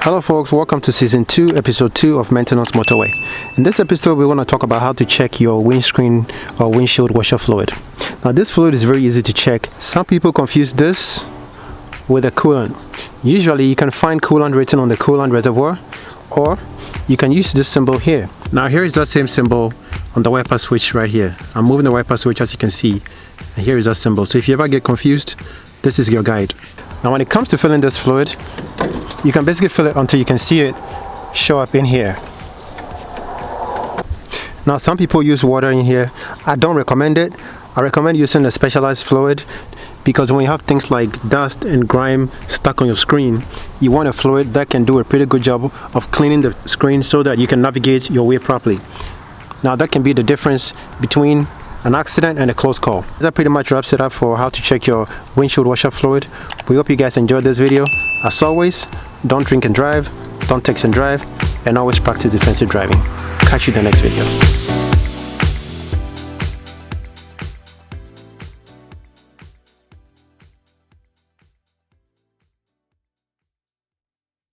Hello folks, welcome to season 2 episode 2 of Maintenance Motorway. In this episode we want to talk about how to check your windscreen or windshield washer fluid. Now this fluid is very easy to check. Some people confuse this with a coolant. Usually you can find coolant written on the coolant reservoir, or you can use this symbol here. Now here is that same symbol on the wiper switch right here. I'm moving the wiper switch, as you can see, and here is that symbol. So if you ever get confused, this is your guide. Now when it comes to filling this fluid, you can basically fill it until you can see it show up in here. Now some people use water in here. I don't recommend it. I recommend using a specialized fluid, because when you have things like dust and grime stuck on your screen, you want a fluid that can do a pretty good job of cleaning the screen so that you can navigate your way properly. Now that can be the difference between an accident and a close call. That pretty much wraps it up for how to check your windshield washer fluid. We hope you guys enjoyed this video. As always, don't drink and drive, don't text and drive, and always practice defensive driving. Catch you in the next video.